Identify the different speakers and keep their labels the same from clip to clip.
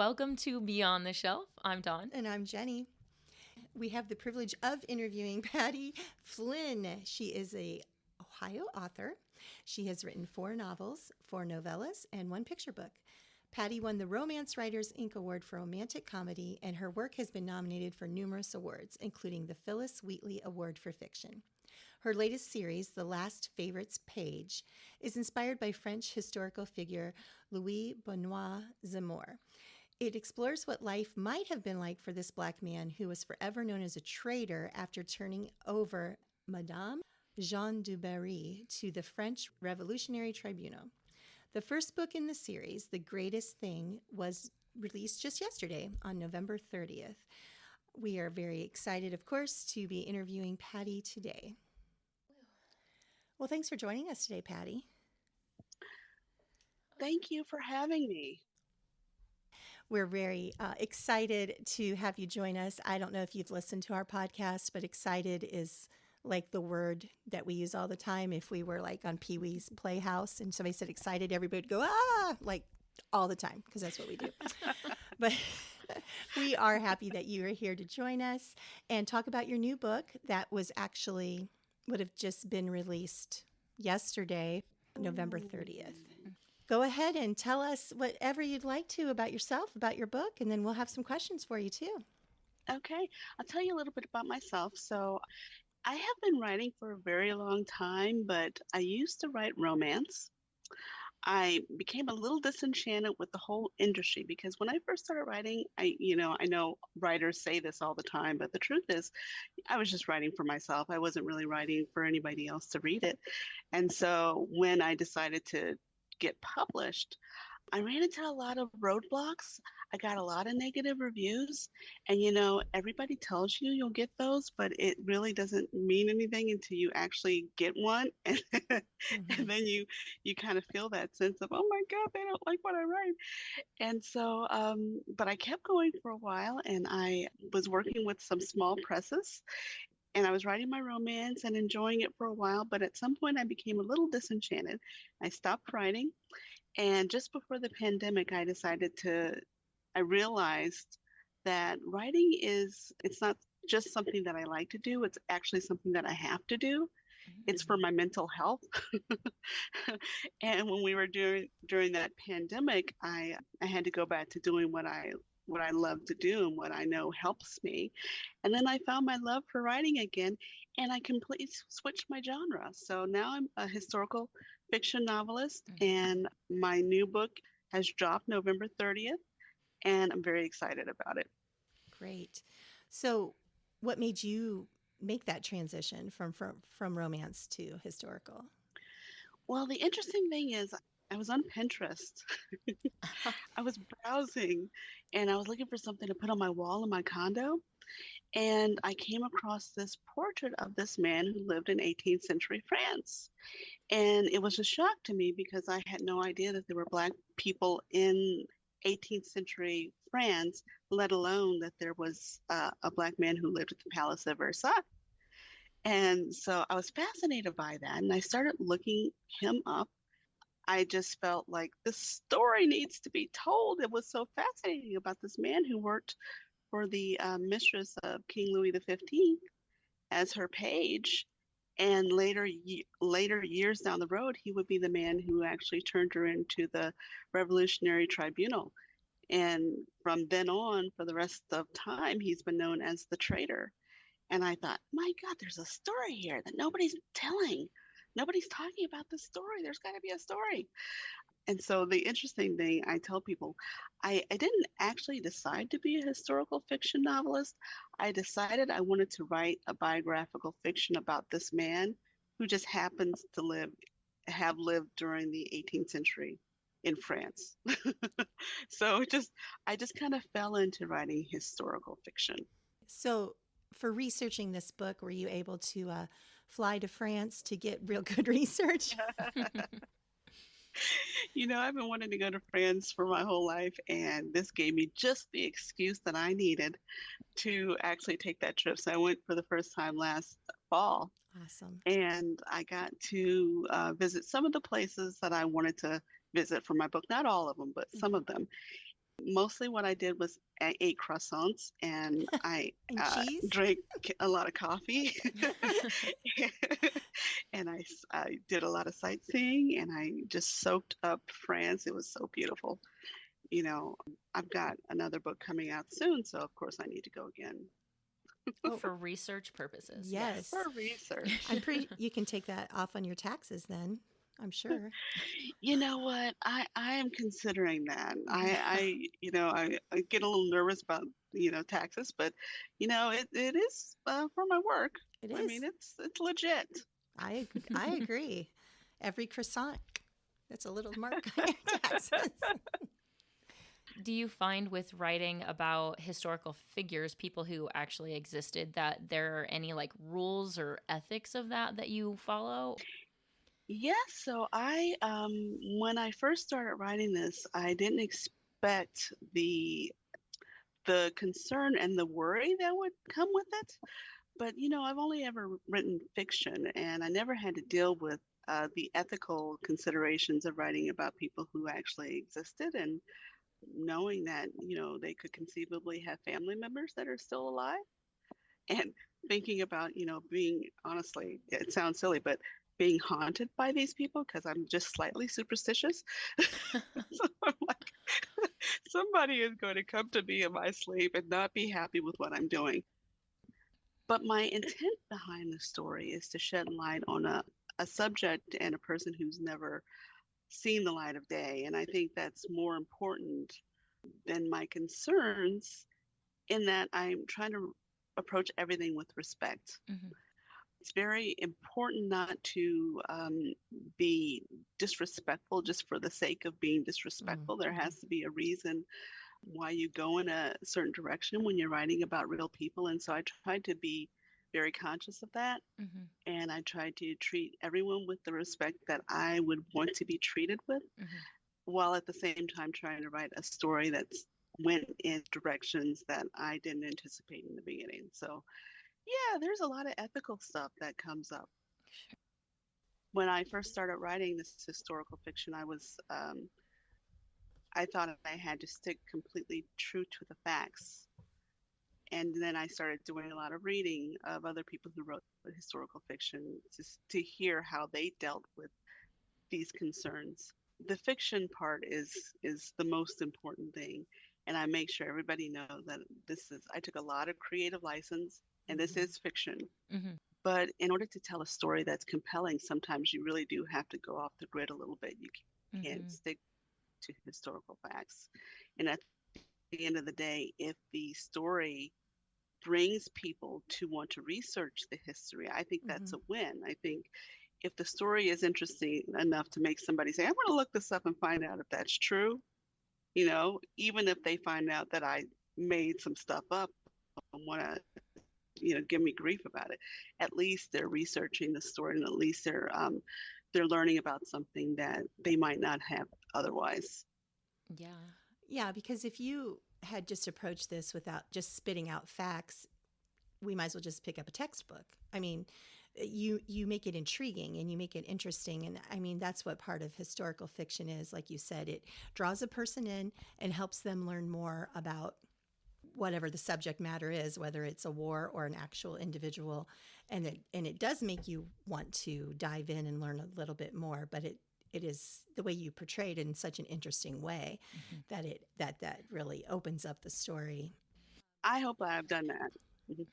Speaker 1: Welcome to Beyond the Shelf. I'm Dawn.
Speaker 2: And I'm Jenny. We have the privilege of interviewing Patti Flinn. She is a Ohio author. She has written 4 novels, 4 novellas, and 1 picture book. Patti won the Romance Writers Inc. Award for Romantic Comedy, and her work has been nominated for numerous awards, including the Phyllis Wheatley Award for Fiction. Her latest series, The Last Favorites Page, is inspired by French historical figure Louis Benoit Zemmour. It explores what life might have been like for this Black man who was forever known as a traitor after turning over Madame Jeanne du Barry to the French Revolutionary Tribunal. The first book in the series, The Greatest Thing, was released just yesterday on November 30th. We are very excited, of course, to be interviewing Patti today. Well, thanks for joining us today, Patti.
Speaker 3: Thank you for having me.
Speaker 2: We're very excited to have you join us. I don't know if you've listened to our podcast, but excited is like the word that we use all the time. If we were like on Pee Wee's Playhouse and somebody said excited, everybody would go, ah, like all the time, because that's what we do. But we are happy that you are here to join us and talk about your new book that would have just been released yesterday, November 30th. Go ahead and tell us whatever you'd like to about yourself, about your book, and then we'll have some questions for you too.
Speaker 3: Okay, I'll tell you a little bit about myself. So I have been writing for a very long time, but I used to write romance. I became a little disenchanted with the whole industry because when I first started writing, I know writers say this all the time, but the truth is I was just writing for myself. I wasn't really writing for anybody else to read it. And so when I decided to get published, I ran into a lot of roadblocks. I got a lot of negative reviews. And everybody tells you you'll get those, but it really doesn't mean anything until you actually get one. And, and then you kind of feel that sense of, oh my God, they don't like what I write. And so, but I kept going for a while, and I was working with some small presses. And I was writing my romance and enjoying it for a while, but at some point I became a little disenchanted. I stopped writing. And just before the pandemic, I realized that writing it's not just something that I like to do. It's actually something that I have to do. It's for my mental health. And when we were during that pandemic, I had to go back to doing what I love to do and what I know helps me. And then I found my love for writing again, and I completely switched my genre. So now I'm a historical fiction novelist, and my new book has dropped November 30th, and I'm very excited about it.
Speaker 2: Great. So what made you make that transition from romance to historical?
Speaker 3: Well, the interesting thing is I was on Pinterest. I was browsing, and I was looking for something to put on my wall in my condo. And I came across this portrait of this man who lived in 18th century France. And it was a shock to me because I had no idea that there were Black people in 18th century France, let alone that there was a Black man who lived at the Palace of Versailles. And so I was fascinated by that. And I started looking him up. I just felt like this story needs to be told. It was so fascinating about this man who worked for the mistress of King Louis XV as her page. And later years down the road, he would be the man who actually turned her into the Revolutionary Tribunal. And from then on, for the rest of time, he's been known as the traitor. And I thought, my God, there's a story here that nobody's telling. Nobody's talking about this story. There's got to be a story. And so the interesting thing I tell people, I didn't actually decide to be a historical fiction novelist. I decided I wanted to write a biographical fiction about this man who just happens to have lived during the 18th century in France. So I just kind of fell into writing historical fiction.
Speaker 2: So for researching this book, were you able to fly to France to get real good research?
Speaker 3: I've been wanting to go to France for my whole life, and this gave me just the excuse that I needed to actually take that trip. So I went for the first time last fall.
Speaker 2: Awesome.
Speaker 3: And I got to visit some of the places that I wanted to visit for my book, not all of them, but some of them. Mostly what I did was I ate croissants and I
Speaker 2: And cheese?
Speaker 3: drank a lot of coffee. And I did a lot of sightseeing and I just soaked up France. It was so beautiful. You know, I've got another book coming out soon, so of course I need to go again
Speaker 2: Oh,
Speaker 1: For research purposes, yes.
Speaker 2: yes.
Speaker 3: for research.
Speaker 2: I'm pretty, you can take that off on your taxes then, I'm sure.
Speaker 3: You know what? I am considering that. I get a little nervous about, taxes, but it is for my work.
Speaker 2: It
Speaker 3: I mean,
Speaker 2: is.
Speaker 3: it's legit.
Speaker 2: I agree. Every croissant, that's a little mark on your taxes.
Speaker 1: Do you find with writing about historical figures, people who actually existed, that there are any like rules or ethics of that you follow?
Speaker 3: Yes, so I when I first started writing this, I didn't expect the concern and the worry that would come with it. But I've only ever written fiction, and I never had to deal with the ethical considerations of writing about people who actually existed, and knowing that they could conceivably have family members that are still alive, and thinking about being honestly, it sounds silly, but being haunted by these people because I'm just slightly superstitious. So I'm like, somebody is going to come to me in my sleep and not be happy with what I'm doing. But my intent behind the story is to shed light on a subject and a person who's never seen the light of day. And I think that's more important than my concerns in that I'm trying to approach everything with respect.
Speaker 1: Hmm.
Speaker 3: It's very important not to be disrespectful just for the sake of being disrespectful. There
Speaker 1: Mm-hmm.
Speaker 3: has to be a reason why you go in a certain direction when you're writing about real people. And so I tried to be very conscious of that.
Speaker 1: Hmm.
Speaker 3: And I tried to treat everyone with the respect that I would want to be treated with,
Speaker 1: Hmm.
Speaker 3: while at the same time trying to write a story that's went in directions that I didn't anticipate in the beginning. So yeah, there's a lot of ethical stuff that comes up. When I first started writing this historical fiction, I thought I had to stick completely true to the facts. And then I started doing a lot of reading of other people who wrote historical fiction just to hear how they dealt with these concerns. The fiction part is the most important thing, and I make sure everybody know that I took a lot of creative license, and this
Speaker 2: Mhm.
Speaker 3: is fiction.
Speaker 1: Hmm.
Speaker 3: But in order to tell a story that's compelling, sometimes you really do have to go off the grid a little bit. You can't
Speaker 1: Hmm.
Speaker 3: stick to historical facts. And at the end of the day, if the story brings people to want to research the history, I think that's
Speaker 2: Mhm.
Speaker 3: a win. I think if the story is interesting enough to make somebody say, I want to look this up and find out if that's true, even if they find out that I made some stuff up and want to, give me grief about it, at least they're researching the story and at least they're learning about something that they might not have otherwise.
Speaker 1: Yeah.
Speaker 2: Yeah, because if you had just approached this without just spitting out facts, we might as well just pick up a textbook. I mean, you make it intriguing and you make it interesting, and I mean that's what part of historical fiction is. Like you said, it draws a person in and helps them learn more about whatever the subject matter is, whether it's a war or an actual individual, and it does make you want to dive in and learn a little bit more. But it is the way you portray it in such an interesting way
Speaker 1: Hmm.
Speaker 2: that that really opens up the story.
Speaker 3: I hope I've done that. Mhm.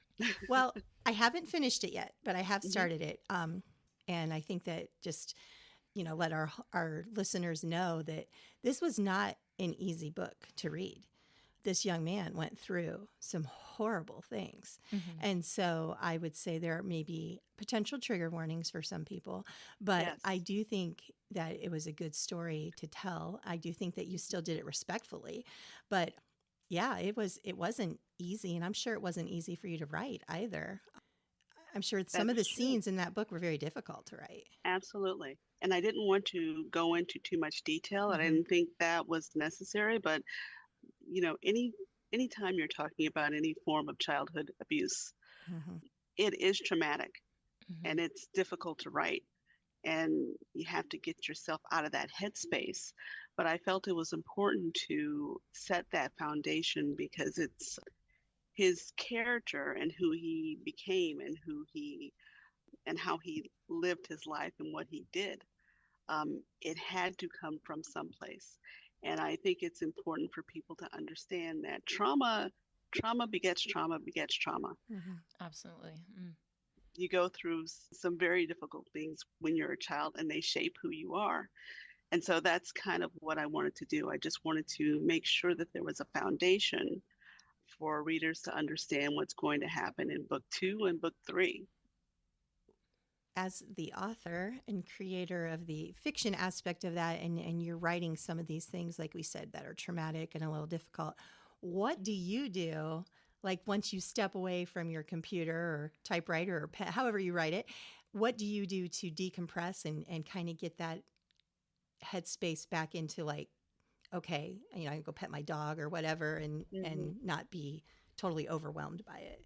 Speaker 2: Well, I haven't finished it yet, but I have
Speaker 3: Mhm.
Speaker 2: started it. And I think that just, let our listeners know that this was not an easy book to read. This young man went through some horrible things.
Speaker 1: Hmm.
Speaker 2: And so I would say there may be potential trigger warnings for some people, but I
Speaker 3: Yes,
Speaker 2: do think that it was a good story to tell. I do think that you still did it respectfully, but yeah, it wasn't easy, and I'm sure it wasn't easy for you to write either. I'm sure some
Speaker 3: that
Speaker 2: of the
Speaker 3: is true.
Speaker 2: scenes in that book were very difficult to write.
Speaker 3: Absolutely. And I didn't want to go into too much detail. I
Speaker 2: Hmm.
Speaker 3: didn't think that was necessary, but anytime you're talking about any form of childhood abuse,
Speaker 2: Hmm.
Speaker 3: it is traumatic
Speaker 1: Hmm.
Speaker 3: and it's difficult to write. and you have to get yourself out of that headspace. But I felt it was important to set that foundation because it's his character and who he became and who he and how he lived his life and what he did. It had to come from someplace. And I think it's important for people to understand that trauma begets trauma begets trauma.
Speaker 2: Mhm.
Speaker 1: Absolutely. Mm.
Speaker 3: You go through some very difficult things when you're a child and they shape who you are. And so that's kind of what I wanted to do. I just wanted to make sure that there was a foundation for readers to understand what's going to happen in book 2 and book 3.
Speaker 2: As the author and creator of the fiction aspect of that, and you're writing some of these things, like we said, that are traumatic and a little difficult, what do you do? Like once you step away from your computer or typewriter or however you write it, what do you do to decompress and kind of get that headspace back into like, okay, I can go pet my dog or whatever
Speaker 3: Hmm.
Speaker 2: and not be totally overwhelmed by it?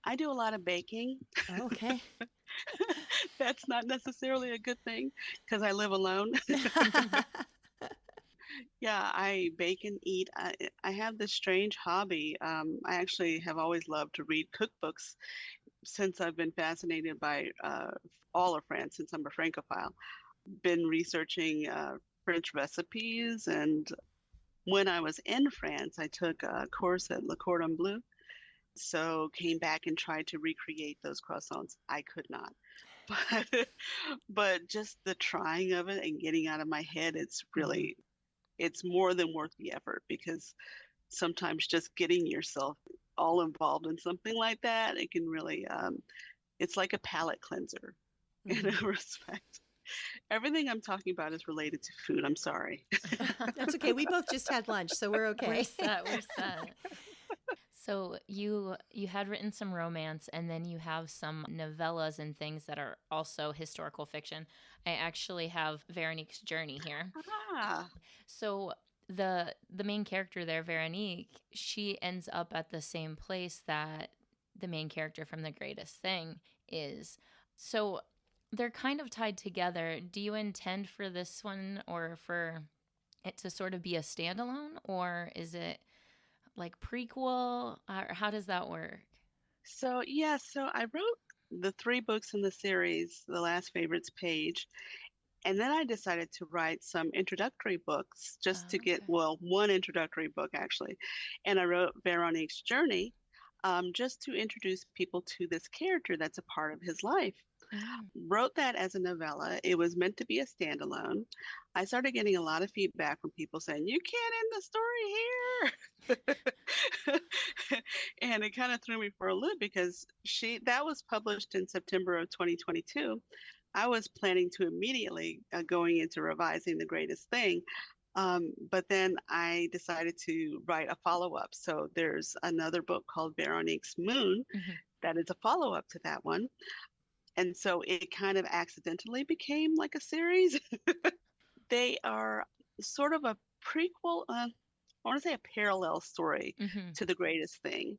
Speaker 3: I do a lot of baking.
Speaker 2: Oh, okay.
Speaker 3: That's not necessarily a good thing because I live alone. Yeah, I bake and eat. I have this strange hobby. I actually have always loved to read cookbooks since I've been fascinated by all of France, since I'm a Francophile. Been researching French recipes, and when I was in France, I took a course at Le Cordon Bleu. So came back and tried to recreate those croissants. I could not. But but just the trying of it and getting out of my head,
Speaker 2: Mhm.
Speaker 3: it's more than worth the effort because sometimes just getting yourself all involved in something like that, it can really it's like a palate cleanser in
Speaker 2: Mhm.
Speaker 3: a respect. Everything I'm talking about is related to food. I'm sorry.
Speaker 2: That's okay. We both just had lunch, so we're
Speaker 1: We're
Speaker 2: okay.
Speaker 1: set. We're set. So you had written some romance, and then you have some novellas and things that are also historical fiction. I actually have Veronique's Journey here.
Speaker 3: Ah,
Speaker 1: So the main character there, Veronique, she ends up at the same place that the main character from The Greatest Thing is. So they're kind of tied together. Do you intend for this one or for it to sort of be a standalone, or is it like prequel, or how does that work?
Speaker 3: so yeah, so I wrote the 3 books in the series, The Last Favorites page, and then I decided to write some introductory books just to get,
Speaker 1: Okay.
Speaker 3: well, one introductory book actually. And I wrote Veronique's Journey just to introduce people to this character that's a part of his life.
Speaker 1: Mm.
Speaker 3: Wrote that as a novella. It was meant to be a standalone. I started getting a lot of feedback from people saying, "You can't end the story here." And it kind of threw me for a loop because that was published in September of 2022. I was planning to immediately going into revising The Greatest Thing. But then I decided to write a follow up. So there's another book called Veronique's Moon
Speaker 1: Hmm.
Speaker 3: that is a follow up to that one. And so it kind of accidentally became like a series. They are sort of a prequel, I want to say a parallel story
Speaker 1: Hmm.
Speaker 3: to The Greatest Thing,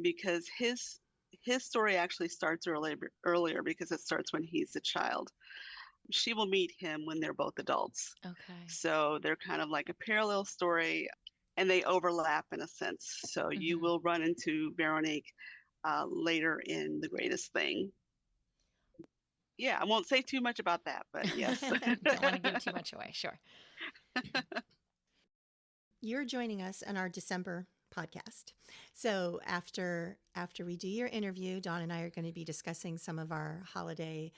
Speaker 3: because his story actually starts earlier because it starts when he's a child. She will meet him when they're both adults.
Speaker 1: Okay.
Speaker 3: So they're kind of like a parallel story and they overlap in a sense. So you
Speaker 1: Hmm.
Speaker 3: will run into Veronique later in The Greatest Thing. Yeah, I won't say too much about that, but yes.
Speaker 1: Don't want to give too much away. Sure.
Speaker 2: You're joining us on our December podcast. So after we do your interview, Dawn and I are going to be discussing some of our holiday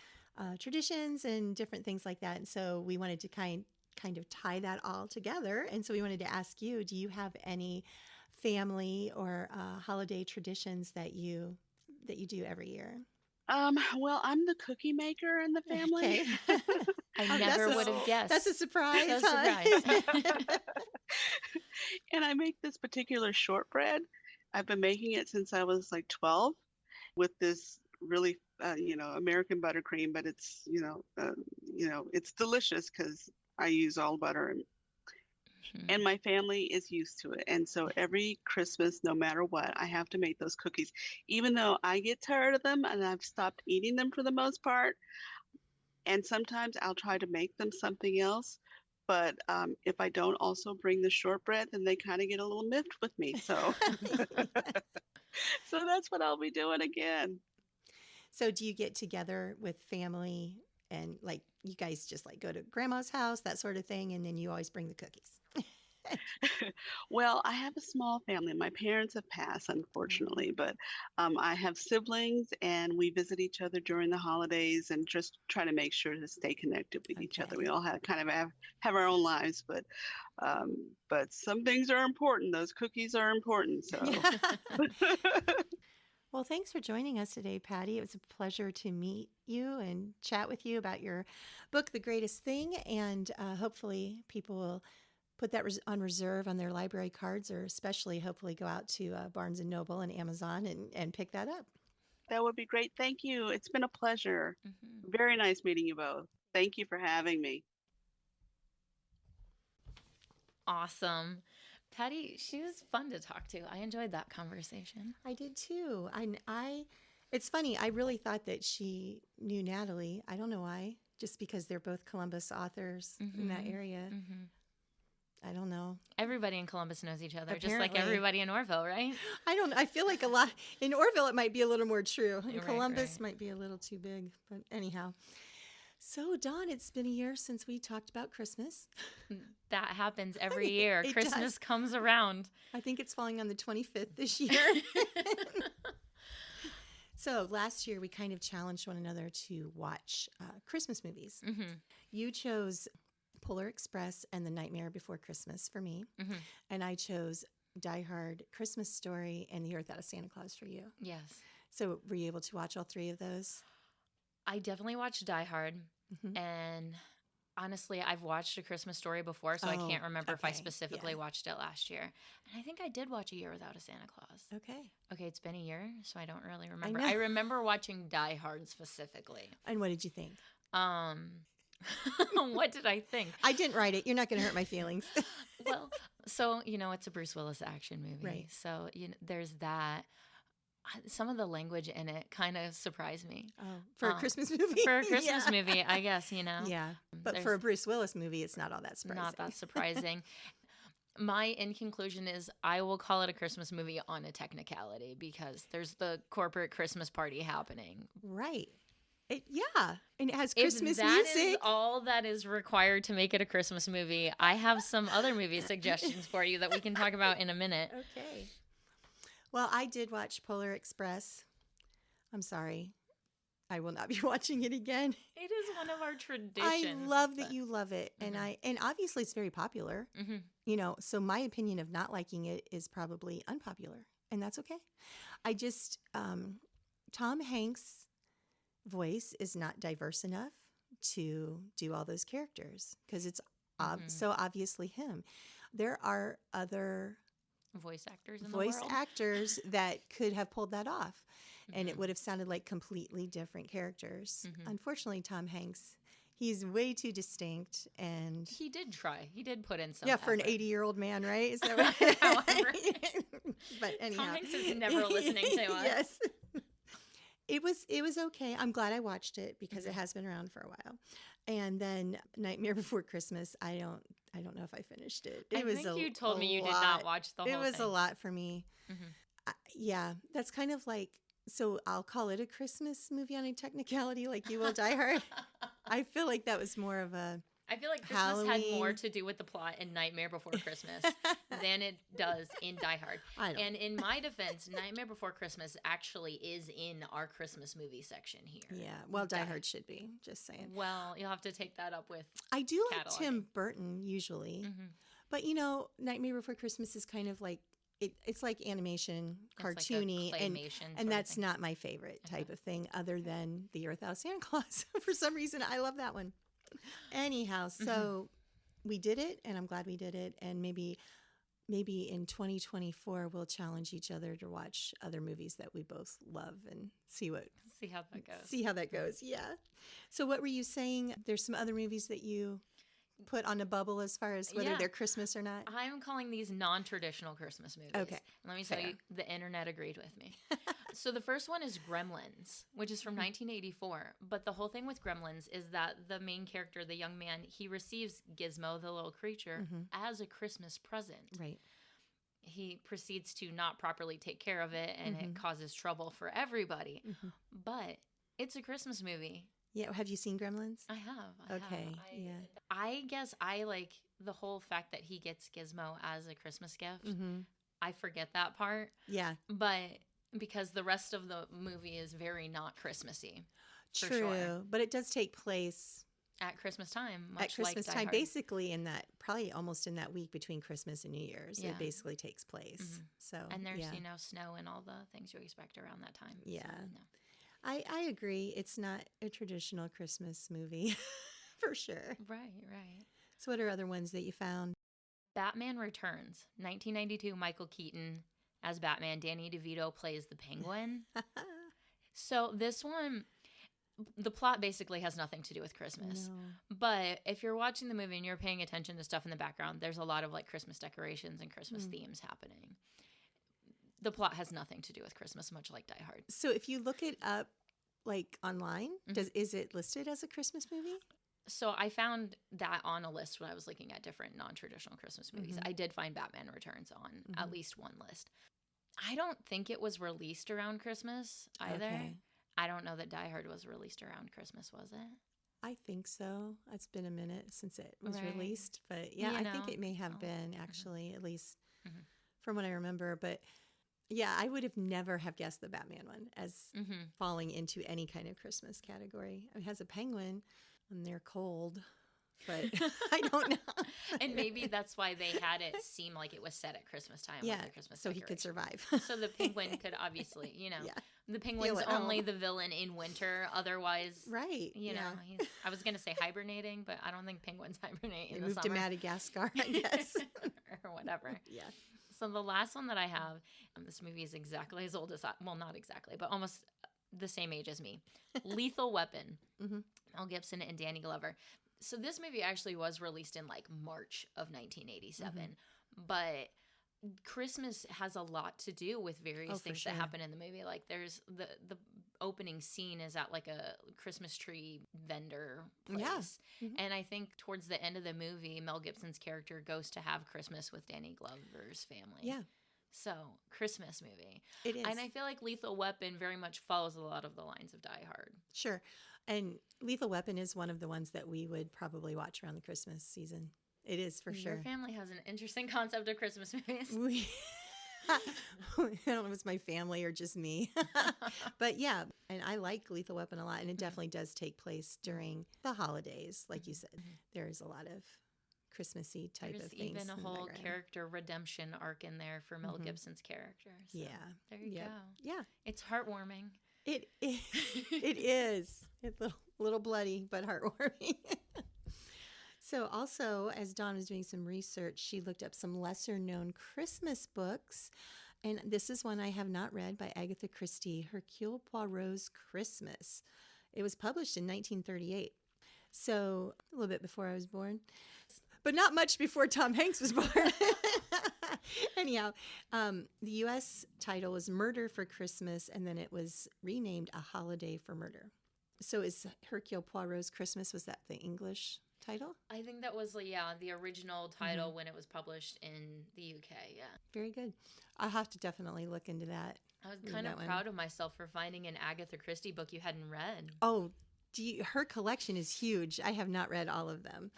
Speaker 2: traditions and different things like that. And so we wanted to kind of tie that all together. And so we wanted to ask you, do you have any family or holiday traditions that you do every year?
Speaker 3: Well, I'm the cookie maker in the family.
Speaker 2: Okay.
Speaker 1: I
Speaker 2: Oh,
Speaker 1: never would have
Speaker 3: So,
Speaker 2: that's a
Speaker 1: guessed.
Speaker 2: surprise,
Speaker 1: So surprised.
Speaker 2: huh?
Speaker 3: and I make this particular shortbread. I've been making it since I was like 12 with this really, American buttercream, but it's delicious because I use all butter and
Speaker 1: Mhm.
Speaker 3: my family is used to it. And so every Christmas, no matter what, I have to make those cookies. Even though I get tired of them and I've stopped eating them for the most part, And sometimes I'll try to make them something else. But if I don't also bring the shortbread, then they kind of get a little miffed with me. So, so that's what I'll be doing again.
Speaker 2: So do you get together with family and like you guys just like go to grandma's house, that sort of thing, and then you always bring the cookies?
Speaker 3: Well, I have a small family. My parents have passed, unfortunately, but I have siblings, and we visit each other during the holidays and just try to make sure to stay connected with each other.
Speaker 2: Okay.
Speaker 3: We all have kind of have our own lives, but some things are important. Those cookies are important. So,
Speaker 2: Well, thanks for joining us today, Patti. It was a pleasure to meet you and chat with you about your book, The Greatest Thing. And hopefully, people will put that on reserve on their library cards, or especially hopefully go out to Barnes and Noble and Amazon and pick that up.
Speaker 3: that would be great. Thank you. It's been a pleasure.
Speaker 1: Mhm.
Speaker 3: Very nice meeting you both. Thank you for having me.
Speaker 1: Awesome. Patty, she was fun to talk to. I enjoyed that conversation.
Speaker 2: I did too. It's funny. I really thought that she knew Natalie. I don't know why. Just because they're both Columbus authors in that area.
Speaker 1: Mm-hmm.
Speaker 2: I don't know.
Speaker 1: Everybody in Columbus knows each other, just like
Speaker 2: Apparently.
Speaker 1: everybody in Orville, right?
Speaker 2: I feel like a lot in Orville it might be a little more true. In
Speaker 1: Right,
Speaker 2: Columbus
Speaker 1: right.
Speaker 2: might be a little too big. But anyhow. So Dawn, it's been a year since we talked about Christmas.
Speaker 1: That happens every year.
Speaker 2: It
Speaker 1: Christmas
Speaker 2: does.
Speaker 1: comes around.
Speaker 2: I think it's falling on the 25th this year. So last year we kind of challenged one another to watch Christmas movies.
Speaker 1: Mm-hmm.
Speaker 2: You chose Polar Express and The Nightmare Before Christmas for me.
Speaker 1: Mm-hmm.
Speaker 2: And I chose Die Hard, Christmas Story, and The Year Without a Santa Claus for you.
Speaker 1: Yes.
Speaker 2: So were you able to watch all three of those?
Speaker 1: I definitely watched Die Hard.
Speaker 2: Mhm.
Speaker 1: And honestly, I've watched A Christmas Story before, so I
Speaker 2: Oh,
Speaker 1: can't remember if I
Speaker 2: okay,
Speaker 1: specifically
Speaker 2: yeah.
Speaker 1: watched it last year. And I think I did watch A Year Without a Santa Claus.
Speaker 2: Okay.
Speaker 1: Okay, it's been a year, so I don't really remember.
Speaker 2: know.
Speaker 1: I remember watching Die Hard specifically.
Speaker 2: And what did you think?
Speaker 1: What did I think?
Speaker 2: I didn't write it. You're not going to hurt my feelings.
Speaker 1: Well, so, it's a Bruce Willis action movie.
Speaker 2: Right.
Speaker 1: So, there's that. Some of the language in it kind of surprised me.
Speaker 2: Oh, for a Christmas movie?
Speaker 1: For a Christmas
Speaker 2: Yeah.
Speaker 1: movie, I guess,
Speaker 2: Yeah. But
Speaker 1: There's
Speaker 2: for a Bruce Willis movie, it's not all that surprising.
Speaker 1: not that surprising. My in conclusion is I will call it a Christmas movie on a technicality because there's the corporate Christmas party happening.
Speaker 2: Right. Yeah. And it has
Speaker 1: If
Speaker 2: Christmas
Speaker 1: that
Speaker 2: music.
Speaker 1: is all that is required to make it a Christmas movie, I have some other movie suggestions for you that we can talk about in a minute.
Speaker 2: Okay. Well, I did watch Polar Express. I'm sorry. I will not be watching it again.
Speaker 1: It is one of our traditions.
Speaker 2: I love that you love it. And
Speaker 1: Mhm.
Speaker 2: and obviously it's very popular.
Speaker 1: Mm-hmm.
Speaker 2: So my opinion of not liking it is probably unpopular, and that's okay. I just Tom Hanks' voice is not diverse enough to do all those characters because it's
Speaker 1: Mhm.
Speaker 2: so obviously him. There are other
Speaker 1: Voice actors in
Speaker 2: voice
Speaker 1: the world.
Speaker 2: actors that could have pulled that off, and it
Speaker 1: Mhm.
Speaker 2: would have sounded like completely different characters.
Speaker 1: Mhm.
Speaker 2: Unfortunately, Tom Hanks, he's way too distinct, and
Speaker 1: He did try. He did put in some
Speaker 2: yeah, for an
Speaker 1: effort.
Speaker 2: 80-year-old man, right? Is that right?
Speaker 1: However.
Speaker 2: But anyhow,
Speaker 1: Tom Hanks is never listening to us.
Speaker 2: Yes. It was okay. I'm glad I watched it because it has been around for a while. And then Nightmare Before Christmas, I don't know if I finished it. It
Speaker 1: I
Speaker 2: was
Speaker 1: think
Speaker 2: a,
Speaker 1: you told
Speaker 2: a
Speaker 1: me you did
Speaker 2: lot.
Speaker 1: not watch the whole
Speaker 2: It was
Speaker 1: thing.
Speaker 2: a lot for me.
Speaker 1: Mhm.
Speaker 2: Yeah, that's kind of like, so I'll call it a Christmas movie on a technicality, like you will Die Hard. I feel like that was more of a
Speaker 1: I feel like Christmas had more
Speaker 2: Halloween.
Speaker 1: to do with the plot in Nightmare Before Christmas than it does in Die Hard.
Speaker 2: I don't.
Speaker 1: And in my defense, Nightmare Before Christmas actually is in our Christmas movie section here.
Speaker 2: Yeah, well, Die Hard should be. Just saying.
Speaker 1: Well, you'll have to take that up with.
Speaker 2: I do like
Speaker 1: Cataloging.
Speaker 2: Tim Burton usually,
Speaker 1: Mhm.
Speaker 2: but Nightmare Before Christmas is kind of like it's like animation,
Speaker 1: It's like a
Speaker 2: cartoony,
Speaker 1: claymation sort of
Speaker 2: and that's
Speaker 1: thing.
Speaker 2: not my favorite type of thing, other than The Year Without Santa Claus. For some reason, I love that one. Anyhow, so we did it, and I'm glad we did it, and maybe in 2024 we'll challenge each other to watch other movies that we both love and see
Speaker 1: See how that goes.
Speaker 2: how that goes. Yeah. So what were you saying? There's some other movies that you put on a bubble as far as whether
Speaker 1: Yeah.
Speaker 2: they're Christmas or not?
Speaker 1: I'm calling these non-traditional Christmas movies.
Speaker 2: Okay,
Speaker 1: And let me tell
Speaker 2: fair.
Speaker 1: you, the internet agreed with me. So the first one is Gremlins, which is from 1984. But the whole thing with Gremlins is that the main character, the young man, he receives Gizmo, the little creature, as a Christmas present.
Speaker 2: Right.
Speaker 1: He proceeds to not properly take care of it, and it causes trouble for everybody. But it's a Christmas movie.
Speaker 2: Yeah. Have you seen Gremlins?
Speaker 1: I have.
Speaker 2: Okay, yeah.
Speaker 1: I guess I like the whole fact that he gets Gizmo as a Christmas gift. I forget that part.
Speaker 2: Yeah.
Speaker 1: But because the rest of the movie is very not Christmassy. For
Speaker 2: True.
Speaker 1: sure.
Speaker 2: But it does take place
Speaker 1: At Christmas time, much
Speaker 2: at Christmas
Speaker 1: like Die
Speaker 2: time,
Speaker 1: Hard.
Speaker 2: basically in that, probably almost in that week between Christmas and New Year's.
Speaker 1: Yeah.
Speaker 2: It basically takes place. So,
Speaker 1: And there's,
Speaker 2: yeah.
Speaker 1: snow and all the things you expect around that time.
Speaker 2: Yeah.
Speaker 1: So, no.
Speaker 2: I agree. It's not a traditional Christmas movie for sure.
Speaker 1: Right.
Speaker 2: So, what are other ones that you found?
Speaker 1: Batman Returns, 1992, Michael Keaton as Batman. Danny DeVito plays the Penguin. So this one, the plot basically has nothing to do with Christmas.
Speaker 2: No.
Speaker 1: But if you're watching the movie and you're paying attention to stuff in the background, there's a lot of like Christmas decorations and Christmas themes happening. The plot has nothing to do with Christmas, much like Die Hard.
Speaker 2: So, if you look it up like online, is it listed as a Christmas movie?
Speaker 1: So I found that on a list when I was looking at different non-traditional Christmas movies. I did find Batman Returns on at least one list. I don't think it was released around Christmas either.
Speaker 2: Okay.
Speaker 1: I don't know that Die Hard was released around Christmas, was it?
Speaker 2: I think so. It's been a minute since it was
Speaker 1: Right.
Speaker 2: released, but yeah,
Speaker 1: You
Speaker 2: I think
Speaker 1: know.
Speaker 2: it may have been actually, at least
Speaker 1: Mhm.
Speaker 2: from what I remember. But yeah, I would have never have guessed the Batman one as falling into any kind of Christmas category. It has a penguin, and they're cold, but I don't know.
Speaker 1: And maybe that's why they had it seem like it was set at Christmas time.
Speaker 2: Yeah,
Speaker 1: with the Christmas
Speaker 2: so he could
Speaker 1: decorations.
Speaker 2: survive.
Speaker 1: So the penguin could obviously,
Speaker 2: Yeah.
Speaker 1: the penguin's
Speaker 2: at
Speaker 1: only
Speaker 2: home.
Speaker 1: the villain in winter. Otherwise,
Speaker 2: Right.
Speaker 1: you
Speaker 2: yeah.
Speaker 1: know, I was going to say hibernating, but I don't think penguins hibernate
Speaker 2: They
Speaker 1: in the
Speaker 2: moved
Speaker 1: summer.
Speaker 2: to Madagascar, I guess.
Speaker 1: or whatever.
Speaker 2: Yeah.
Speaker 1: So the last one that I have, this movie is exactly as old as well, not exactly, but almost the same age as me. Lethal Weapon. Mel Gibson and Danny Glover. So this movie actually was released in like March of 1987, but Christmas has a lot to do with various
Speaker 2: for
Speaker 1: things
Speaker 2: sure.
Speaker 1: that happen in the movie. Like there's the opening scene is at like a Christmas tree vendor place.
Speaker 2: Yeah.
Speaker 1: And I think towards the end of the movie, Mel Gibson's character goes to have Christmas with Danny Glover's family.
Speaker 2: Yeah.
Speaker 1: So, Christmas movie.
Speaker 2: It is.
Speaker 1: And I feel like Lethal Weapon very much follows a lot of the lines of Die Hard.
Speaker 2: Sure. And Lethal Weapon is one of the ones that we would probably watch around the Christmas season. It is for sure.
Speaker 1: Your family has an interesting concept of Christmas movies.
Speaker 2: We, I don't know if it's my family or just me. But yeah, and I like Lethal Weapon a lot. And it definitely does take place during the holidays. Like you said, there's a lot of Christmassy type
Speaker 1: There's
Speaker 2: of things.
Speaker 1: even a
Speaker 2: in the
Speaker 1: whole
Speaker 2: background.
Speaker 1: character redemption arc in there for Mel Gibson's character. So
Speaker 2: Yeah.
Speaker 1: there you
Speaker 2: Yep.
Speaker 1: go.
Speaker 2: Yeah.
Speaker 1: It's heartwarming.
Speaker 2: It is. It is. It's a little bloody, but heartwarming. So also, as Dawn was doing some research, she looked up some lesser-known Christmas books. And this is one I have not read by Agatha Christie, Hercule Poirot's Christmas. It was published in 1938. So a little bit before I was born, but not much before Tom Hanks was born. Anyhow, the U.S. title was Murder for Christmas, and then it was renamed A Holiday for Murder. So is Hercule Poirot's Christmas, was that the English title?
Speaker 1: I think that was, the original title when it was published in the UK, yeah.
Speaker 2: Very good. I'll have to definitely look into that.
Speaker 1: I was
Speaker 2: Read
Speaker 1: kind of
Speaker 2: that one.
Speaker 1: proud of myself for finding an Agatha Christie book you hadn't read.
Speaker 2: Oh, her collection is huge. I have not read all of them.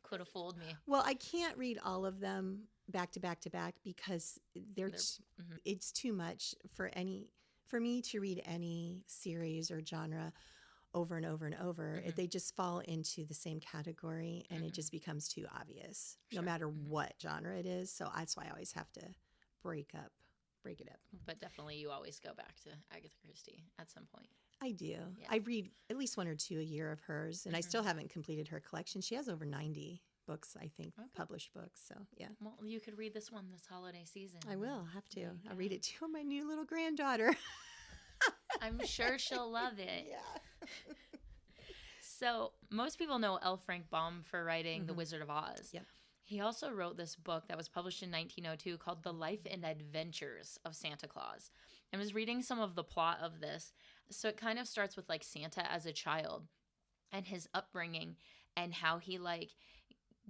Speaker 1: Could have fooled me.
Speaker 2: Well, I can't read all of them back to back to back because it's too much for me to read any series or genre over and over and over. They just fall into the same category, and it just becomes too obvious, no matter what genre it is. So that's why I always have to break it up.
Speaker 1: But definitely you always go back to Agatha Christie at some point.
Speaker 2: I do.
Speaker 1: Yeah.
Speaker 2: I read at least one or two a year of hers, and I still haven't completed her collection. She has over 90 books, I think, published books. So, yeah.
Speaker 1: Well, you could read this one this holiday season.
Speaker 2: I will have to.
Speaker 1: There you
Speaker 2: I'll
Speaker 1: go.
Speaker 2: read it to my new little granddaughter.
Speaker 1: I'm sure she'll love it.
Speaker 2: Yeah.
Speaker 1: So most people know L. Frank Baum for writing The
Speaker 2: Mm-hmm.
Speaker 1: Wizard of Oz.
Speaker 2: Yep.
Speaker 1: He also wrote this book that was published in 1902 called The Life and Adventures of Santa Claus. I was reading some of the plot of this. So it kind of starts with like Santa as a child and his upbringing and how he like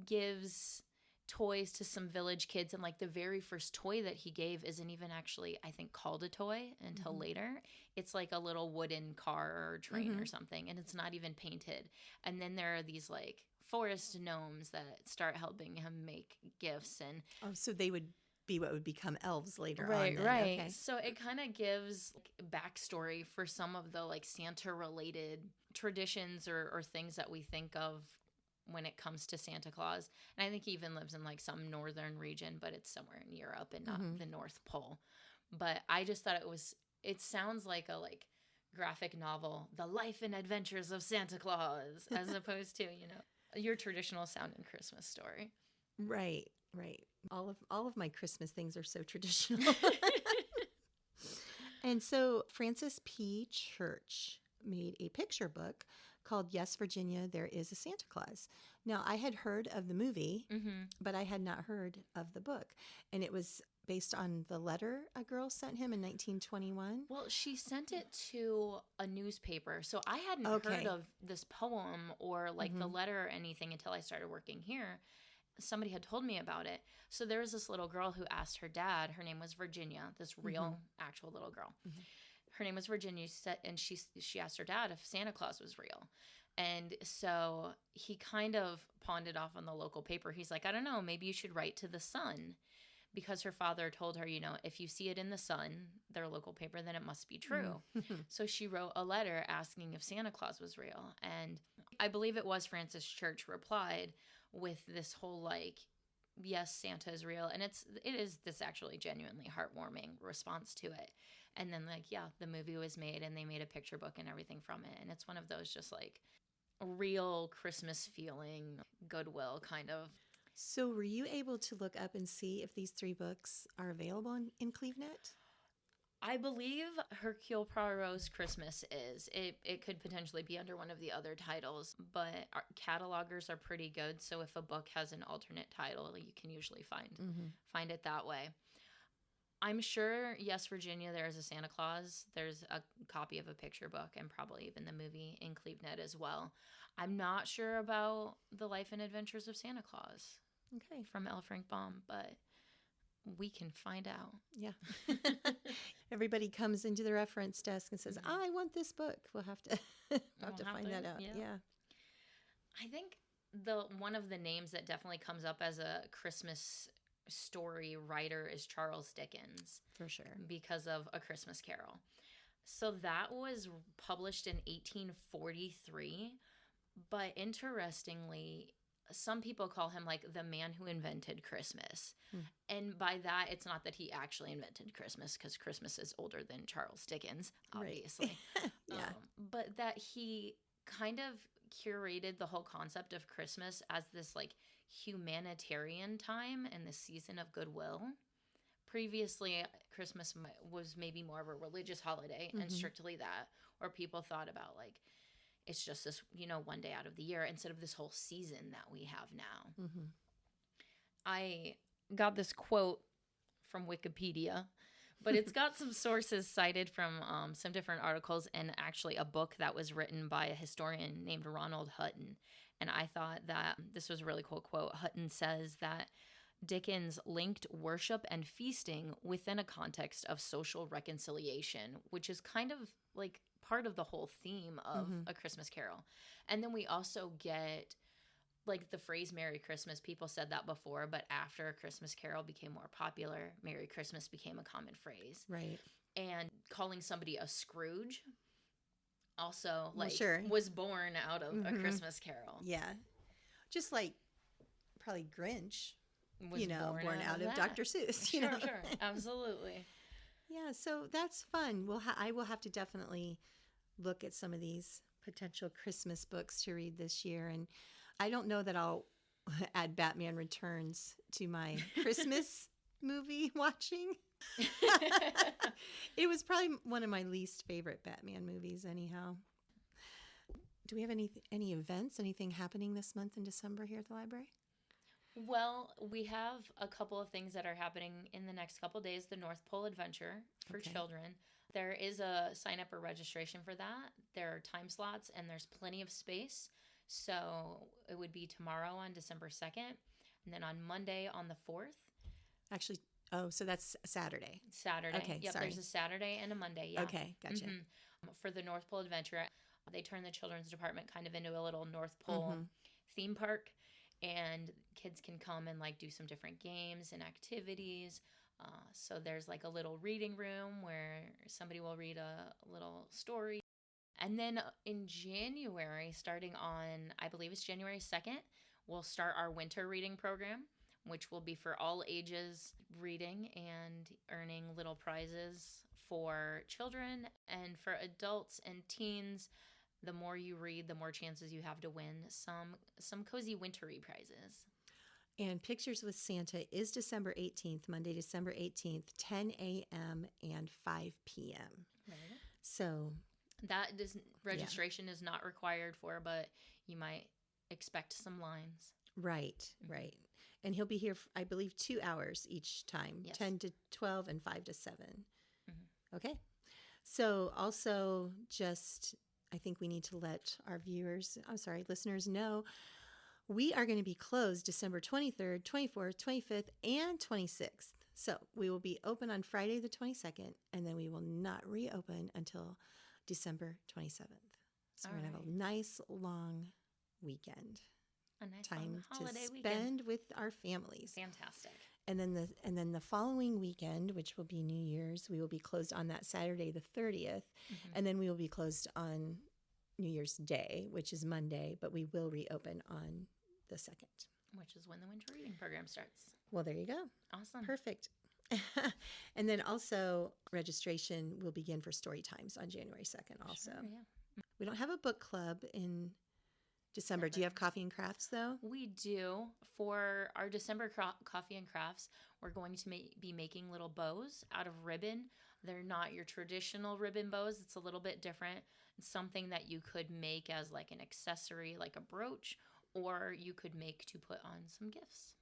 Speaker 1: gives toys to some village kids, and like the very first toy that he gave isn't even actually, I think, called a toy until
Speaker 2: Mm-hmm.
Speaker 1: later. It's like a little wooden car or train
Speaker 2: Mm-hmm.
Speaker 1: or something, and it's not even painted. And then there are these like forest gnomes that start helping him make gifts. And
Speaker 2: Oh, so they would be what would become elves later on.
Speaker 1: right,
Speaker 2: Then.
Speaker 1: right.
Speaker 2: Okay.
Speaker 1: So it kind of gives like, backstory for some of the like Santa related traditions or things that we think of when it comes to Santa Claus. And I think he even lives in like some northern region, but it's somewhere in Europe and not
Speaker 2: Mhm.
Speaker 1: the North Pole. But I just thought it sounds like a like graphic novel, The Life and Adventures of Santa Claus, as opposed to, your traditional sounding Christmas story.
Speaker 2: Right, right. All of my Christmas things are so traditional. And so Francis P. Church made a picture book called Yes, Virginia, There Is a Santa Claus. Now, I had heard of the movie,
Speaker 1: Mm-hmm.
Speaker 2: but I had not heard of the book. And it was based on the letter a girl sent him in 1921.
Speaker 1: Well, she sent it to a newspaper. So I hadn't
Speaker 2: Okay.
Speaker 1: heard of this poem or like the
Speaker 2: Mhm.
Speaker 1: letter or anything until I started working here. Somebody had told me about it. So there was this little girl who asked her dad, her name was Virginia, this real, actual little girl.
Speaker 2: Mhm.
Speaker 1: Her name was Virginia, and she asked her dad if Santa Claus was real. And so he kind of pawned it off on the local paper. He's like, I don't know, maybe you should write to the Sun. Because her father told her, if you see it in the Sun, their local paper, then it must be true. So she wrote a letter asking if Santa Claus was real. And I believe it was Francis Church replied with this whole like, yes, Santa is real. And it is this actually genuinely heartwarming response to it. And then like, yeah, the movie was made and they made a picture book and everything from it. And it's one of those just like real Christmas feeling, goodwill kind of.
Speaker 2: So were you able to look up and see if these 3 books are available in CleveNet?
Speaker 1: I believe Hercule Poirot's Christmas is. It could potentially be under one of the other titles, but our catalogers are pretty good. So if a book has an alternate title, you can usually find it that way. I'm sure, yes, Virginia, there is a Santa Claus. There's a copy of a picture book and probably even the movie in CleveNet as well. I'm not sure about The Life and Adventures of Santa Claus
Speaker 2: Okay.
Speaker 1: from L. Frank Baum, but we can find out.
Speaker 2: Yeah. Everybody comes into the reference desk and says, I want this book. We'll have to find that out. Yeah.
Speaker 1: I think one of the names that definitely comes up as a Christmas story writer is Charles Dickens.
Speaker 2: For sure.
Speaker 1: Because of A Christmas Carol. So that was published in 1843, but interestingly, some people call him like the man who invented Christmas. And by that, it's not that he actually invented Christmas, because Christmas is older than Charles Dickens, obviously.
Speaker 2: Right. Yeah.
Speaker 1: But that he kind of curated the whole concept of Christmas as this like humanitarian time and the season of goodwill. Previously, Christmas was maybe more of a religious holiday and strictly that, or people thought about like, it's just this, one day out of the year instead of this whole season that we have now. I got this quote from Wikipedia, but it's got some sources cited from some different articles and actually a book that was written by a historian named Ronald Hutton. And I thought that this was a really cool quote. Hutton says that Dickens linked worship and feasting within a context of social reconciliation, which is kind of like part of the whole theme of A Christmas Carol. And then we also get like the phrase Merry Christmas. People said that before, but after A Christmas Carol became more popular, Merry Christmas became a common phrase.
Speaker 2: Right.
Speaker 1: And calling somebody a Scrooge also
Speaker 2: sure.
Speaker 1: was born out of A Christmas Carol.
Speaker 2: Yeah. Just like probably Grinch,
Speaker 1: Was
Speaker 2: born out of
Speaker 1: that.
Speaker 2: Dr. Seuss.
Speaker 1: Sure, absolutely.
Speaker 2: Yeah, so that's fun. I will have to definitely look at some of these potential Christmas books to read this year. And I don't know that I'll add Batman Returns to my Christmas movie watching. It was probably one of my least favorite Batman movies anyhow. do we have any events, anything happening this month in December here at the library?
Speaker 1: Well, we have a couple of things that are happening in the next couple of days. The North Pole Adventure for children. There is a sign up or registration for that. There are time slots and there's plenty of space. So it would be tomorrow on December 2nd, and then on Monday on the 4th.
Speaker 2: Actually, so that's Saturday.
Speaker 1: Saturday.
Speaker 2: Okay,
Speaker 1: yep,
Speaker 2: sorry.
Speaker 1: There's a Saturday and a Monday. Yeah.
Speaker 2: Okay, gotcha.
Speaker 1: For the North Pole Adventure, they turn the children's department kind of into a little North Pole theme park, and kids can come and like do some different games and activities. So there's like a little reading room where somebody will read a little story. And then in January, starting on, I believe it's January 2nd, we'll start our winter reading program, which will be for all ages reading and earning little prizes for children and for adults and teens. The more you read, the more chances you have to win some cozy wintry prizes.
Speaker 2: And Pictures with Santa is December 18th, Monday, December 18th, 10 a.m. and 5 p.m. So
Speaker 1: that registration is not required for, but you might expect some lines.
Speaker 2: Right. And he'll be here, I believe, 2 hours each time,
Speaker 1: Yes.
Speaker 2: 10 to 12 and 5 to 7. Okay. So also just, I think we need to let our listeners know, we are going to be closed December 23rd, 24th, 25th, and 26th. So we will be open on Friday the 22nd, and then we will not reopen until December 27th. So we're going to have a nice long weekend.
Speaker 1: A nice
Speaker 2: Time
Speaker 1: long holiday
Speaker 2: to spend
Speaker 1: weekend.
Speaker 2: with our families.
Speaker 1: Fantastic.
Speaker 2: And then the following weekend, which will be New Year's, we will be closed on that Saturday the 30th, and then we will be closed on New Year's Day, which is Monday, but we will reopen on the 2nd.
Speaker 1: Which is when the winter reading program starts.
Speaker 2: Well, there you go.
Speaker 1: Awesome.
Speaker 2: Perfect. And then also registration will begin for story times on January 2nd also.
Speaker 1: Sure, yeah.
Speaker 2: We don't have a book club in December. Do you have coffee and crafts though?
Speaker 1: We do. For our December coffee and crafts, we're going to be making little bows out of ribbon. They're not your traditional ribbon bows. It's a little bit different. It's something that you could make as like an accessory, like a brooch, or you could make to put on some gifts.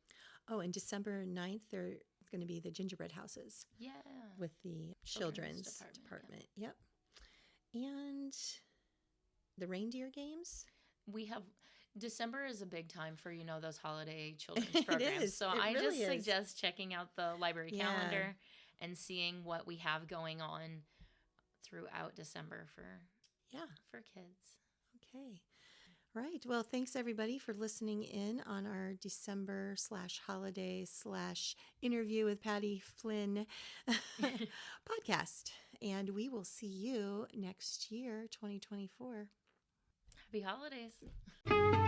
Speaker 2: Oh, and December 9th, there's going to be the gingerbread houses.
Speaker 1: Yeah.
Speaker 2: With the children's department. Yep. And the reindeer games.
Speaker 1: We have December is a big time for, those holiday children's programs.
Speaker 2: It is.
Speaker 1: So
Speaker 2: I
Speaker 1: just suggest checking out the library calendar and seeing what we have going on throughout December for kids.
Speaker 2: Okay. Right. Well, thanks everybody for listening in on our December /holiday /interview with Patti Flinn podcast. And we will see you next year, 2024.
Speaker 1: Happy holidays.